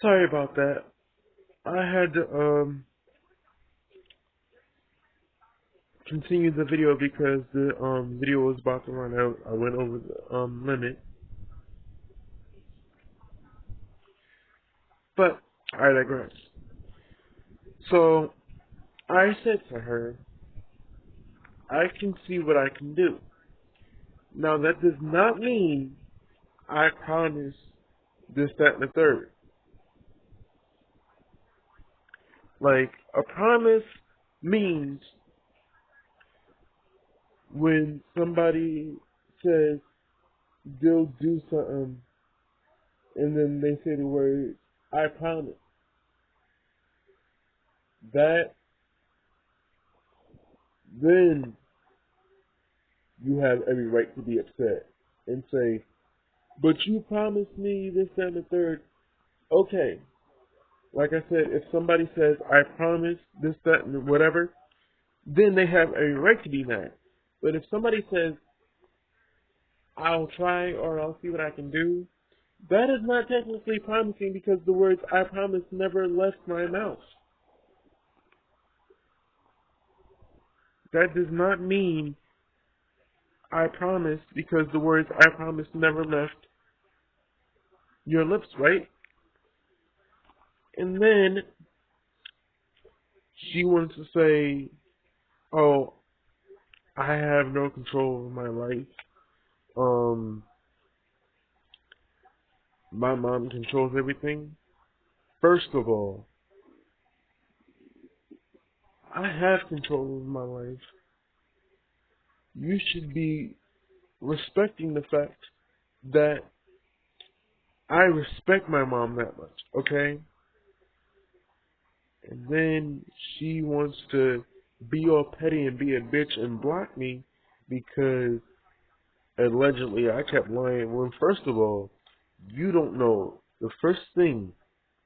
Sorry about that. I had to continue the video because the video was about to run out. I went over the limit. But I digress. So I said to her, I can see what I can do. Now that does not mean I promise this, that, and the third. Like, a promise means when somebody says they'll do something and then they say the word, I promise. That, then you have every right to be upset and say, but you promised me this, that, and the third. Okay. Like I said, if somebody says, I promise this, that, and whatever, then they have a right to be mad. But if somebody says, I'll try or I'll see what I can do, that is not technically promising because the words I promise never left my mouth. That does not mean I promise because the words I promise never left your lips, right? And then she wants to say, oh, I have no control over my life. My mom controls everything. First of all, I have control over my life. You should be respecting the fact that I respect my mom that much, okay? And then she wants to be all petty and be a bitch and block me because allegedly I kept lying. Well, first of all, you don't know the first thing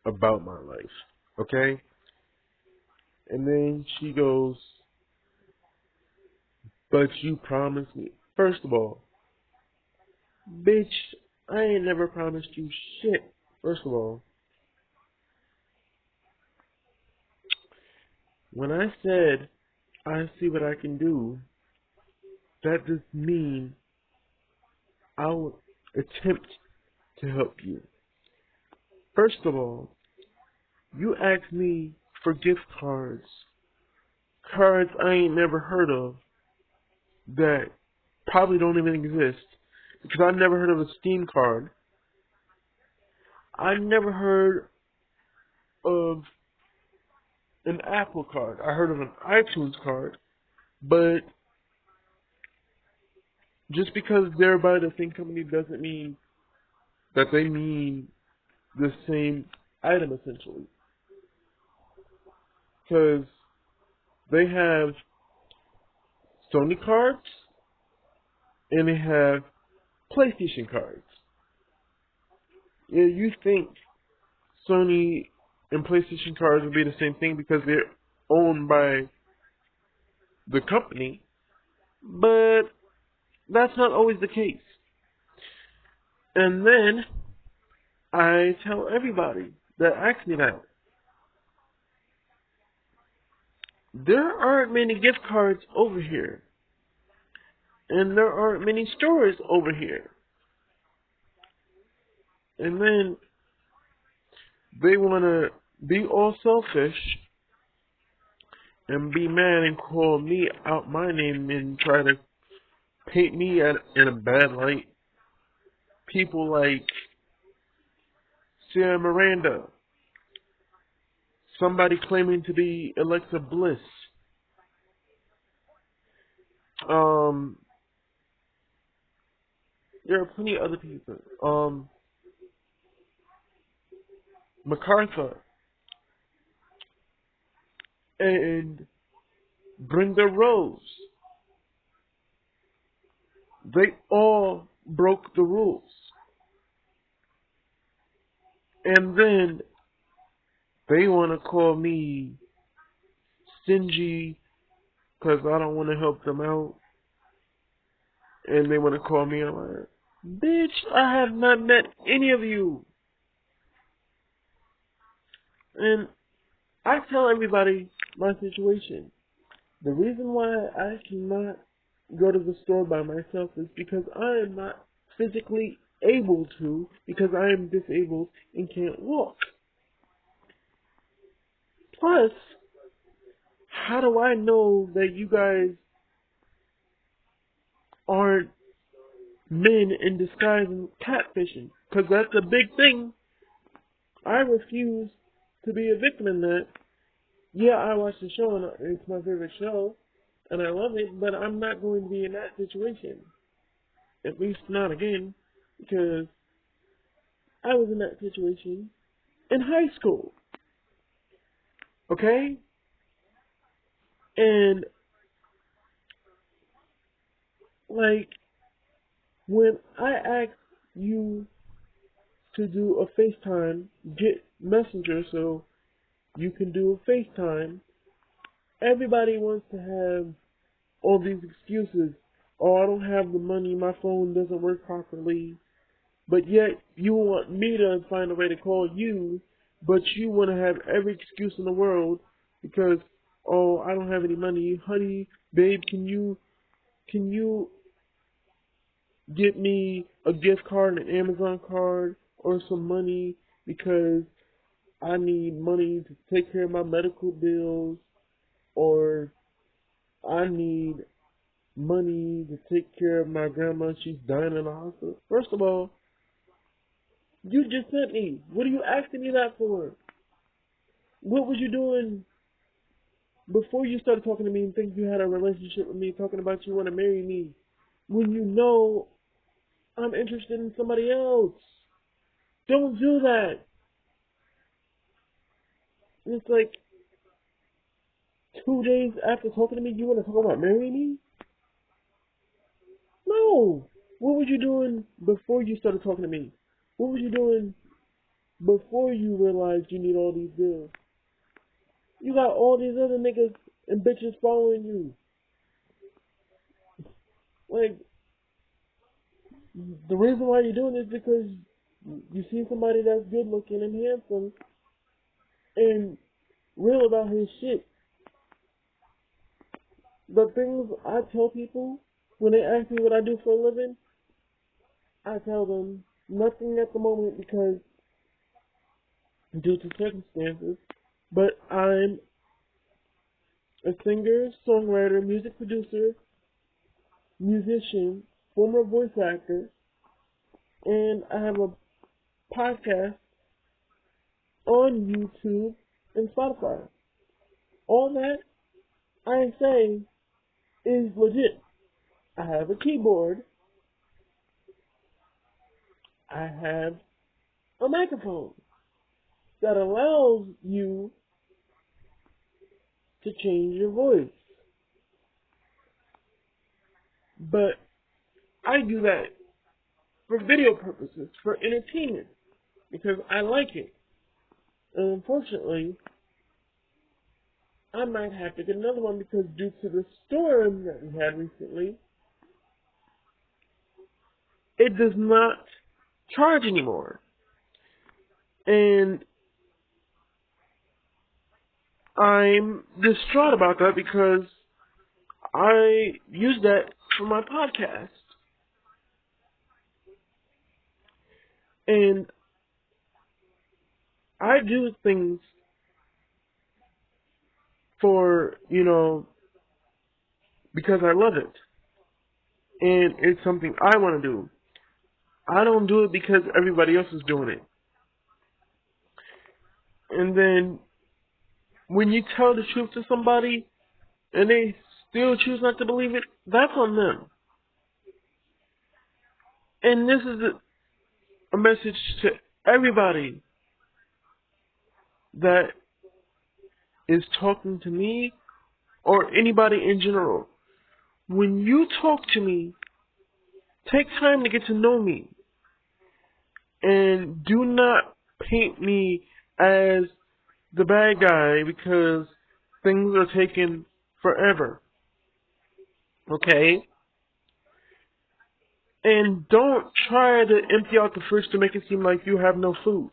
about my life, okay? And then she goes, but you promised me. First of all, bitch, I ain't never promised you shit. First of all, when I said I see what I can do, that does mean I'll attempt to help you. First of all, you asked me for gift cards. Cards I ain't never heard of that probably don't even exist. Because I never heard of a Steam card. I never heard of an Apple card. I heard of an iTunes card. But just because they're by the same company doesn't mean that they mean the same item essentially. Because they have Sony cards and they have PlayStation cards. Yeah, you think Sony and PlayStation cards would be the same thing because they're owned by the company, but that's not always the case. And then I tell everybody that asks me that there aren't many gift cards over here, and there aren't many stores over here. And then they want to be all selfish and be mad and call me out my name and try to paint me in a bad light. People like Sarah Miranda, somebody claiming to be Alexa Bliss, there are plenty of other people, MacArthur, and Brenda Rose. They all broke the rules. And then they want to call me stingy because I don't want to help them out. And they want to call me a liar. Bitch, I have not met any of you. And I tell everybody my situation. The reason why I cannot go to the store by myself is because I am not physically able to, because I am disabled and can't walk. Plus, how do I know that you guys aren't men in disguise and catfishing? Because that's a big thing. I refuse to be a victim in that. Yeah, I watch the show and it's my favorite show, and I love it, but I'm not going to be in that situation. At least not again, because I was in that situation in high school. Okay? And, like, when I asked you to do a FaceTime, get Messenger so you can do a FaceTime, everybody wants to have all these excuses. Oh, I don't have the money, my phone doesn't work properly. But yet, you want me to find a way to call you, but you want to have every excuse in the world because, oh, I don't have any money. Honey, babe, can you get me a gift card, an Amazon card, or some money because I need money to take care of my medical bills, or I need money to take care of my grandma. She's dying in the hospital. First of all, you just sent me. What are you asking me that for? What was you doing before you started talking to me and think you had a relationship with me, talking about you want to marry me, when you know I'm interested in somebody else? Don't do that. And it's like 2 days after talking to me, you want to talk about marrying me? No. What was you doing before you started talking to me? What was you doing before you realized you need all these bills? You got all these other niggas and bitches following you. Like, the reason why you're doing it is because you see somebody that's good looking and handsome and real about his shit. The things I tell people when they ask me what I do for a living, I tell them nothing at the moment because due to circumstances, but I'm a singer, songwriter, music producer, musician, former voice actor, and I have a podcast on YouTube and Spotify. All that I say is legit. I have a keyboard. I have a microphone that allows you to change your voice. But I do that for video purposes, for entertainment, because I like it. And unfortunately, I might have to get another one because due to the storm that we had recently, it does not charge anymore. And I'm distraught about that because I use that for my podcast. And I do things for, because I love it. And it's something I want to do. I don't do it because everybody else is doing it. And then when you tell the truth to somebody and they still choose not to believe it, that's on them. And this is a message to everybody that is talking to me or anybody in general. When you talk to me, take time to get to know me. And do not paint me as the bad guy because things are taking forever. Okay? And don't try to empty out the fridge to make it seem like you have no food.